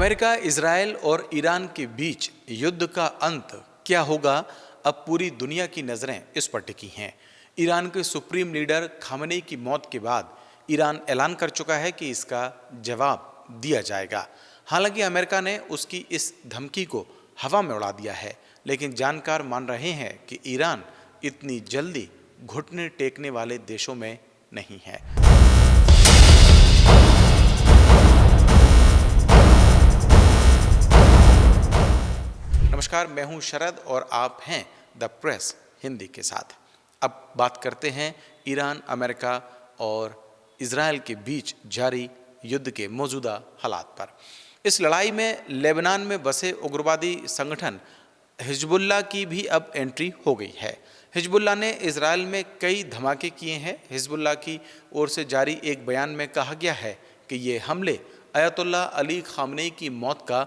America, Israel और Iran के बीच युद्ध का अंत क्या होगा, अब पूरी दुनिया की नजरें इस पर टिकी हैं। ईरान के सुप्रीम लीडर खामेनी की मौत के बाद ईरान ऐलान कर चुका है कि इसका जवाब दिया जाएगा। हालांकि अमेरिका ने उसकी इस धमकी को हवा में उड़ा दिया है, लेकिन जानकार मान रहे हैं कि ईरान इतनी जल्दी घुटने टेकने वाले देशों में नहीं है। नमस्कार, मैं हूं शरद और आप हैं द प्रेस हिंदी के साथ। अब बात करते हैं ईरान, अमेरिका और इजराइल के बीच जारी युद्ध के मौजूदा हालात पर। इस लड़ाई में लेबनान में बसे उग्रवादी संगठन हिजबुल्लाह की भी अब एंट्री हो गई है। हिजबुल्लाह ने इजराइल में कई धमाके किए हैं। हिजबुल्लाह की ओर से जारी एक बयान में कहा गया है कि ये हमले अयतुल्लाह अली खामनेई की मौत का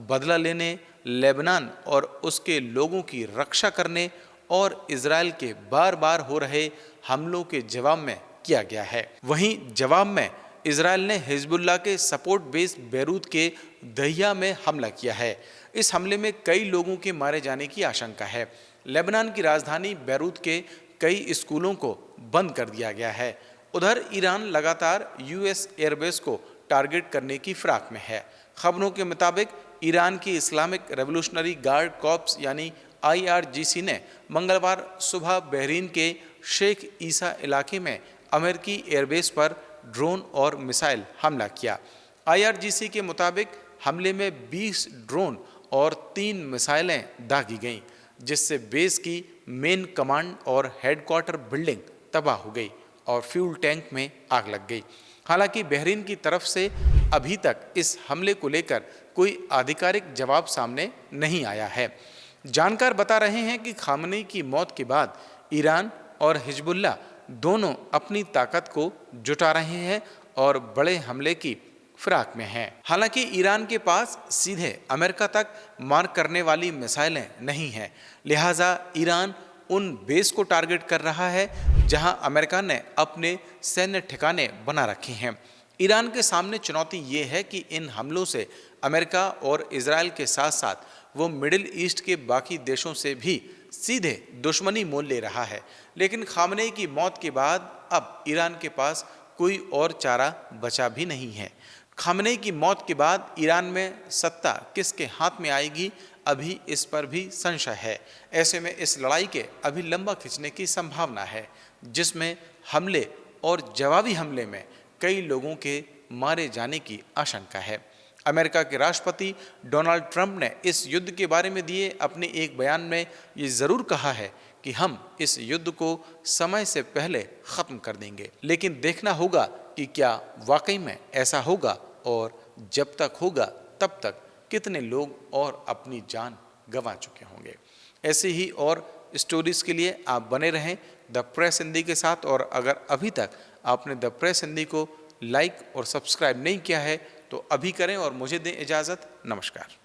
बदला लेने, लेबनान और उसके लोगों की रक्षा करने और इजराइल के बार बार हो रहे हमलों के जवाब में किया गया है। वहीं जवाब में इजराइल ने हिजबुल्लाह के सपोर्ट बेस बैरूत के दहिया में हमला किया है। इस हमले में कई लोगों के मारे जाने की आशंका है। लेबनान की राजधानी बैरूत के कई स्कूलों को बंद कर दिया गया है। उधर ईरान लगातार यूएस एयरबेस को टारगेट करने की फिराक में है। खबरों के मुताबिक ईरान की इस्लामिक रेवोल्यूशनरी गार्ड कॉर्प्स यानी IRGC ने मंगलवार सुबह बहरीन के शेख ईसा इलाके में अमेरिकी एयरबेस पर ड्रोन और मिसाइल हमला किया। IRGC के मुताबिक हमले में 20 ड्रोन और 3 मिसाइलें दागी गईं, जिससे बेस की मेन कमांड और हेडक्वार्टर बिल्डिंग तबाह हो गई और फ्यूल टैंक में आग लग गई। हालांकि बहरीन की तरफ से अभी तक इस हमले को लेकर कोई आधिकारिक जवाब सामने नहीं आया है। जानकार बता रहे हैं कि खामेनी की मौत के बाद ईरान और हिजबुल्लाह दोनों अपनी ताकत को जुटा रहे हैं और बड़े हमले की फिराक में हैं। हालांकि ईरान के पास सीधे अमेरिका तक मार करने वाली मिसाइलें नहीं हैं, लिहाजा ईरान उन बेस को टारगेट कर रहा है जहां अमेरिका ने अपने सैन्य ठिकाने बना रखे हैं। ईरान के सामने चुनौती ये है कि इन हमलों से अमेरिका और इजराइल के साथ साथ वो मिडिल ईस्ट के बाकी देशों से भी सीधे दुश्मनी मोल ले रहा है। लेकिन खामेनी की मौत के बाद अब ईरान के पास कोई और चारा बचा भी नहीं है। खामेनी की मौत के बाद ईरान में सत्ता किसके हाथ में आएगी, अभी इस पर भी संशय है। ऐसे में इस लड़ाई के अभी लंबा खिंचने की संभावना है, जिसमें हमले और जवाबी हमले में कई लोगों के मारे जाने की आशंका है। अमेरिका के राष्ट्रपति डोनाल्ड ट्रंप ने इस युद्ध के बारे में दिए अपने एक बयान में ये ज़रूर कहा है कि हम इस युद्ध को समय से पहले ख़त्म कर देंगे, लेकिन देखना होगा कि क्या वाकई में ऐसा होगा और जब तक होगा तब तक कितने लोग और अपनी जान गंवा चुके होंगे। ऐसे ही और स्टोरीज़ के लिए आप बने रहें द प्रेस हिंदी के साथ। और अगर अभी तक आपने द प्रेस हिंदी को लाइक और सब्सक्राइब नहीं किया है तो अभी करें और मुझे दें इजाज़त। नमस्कार।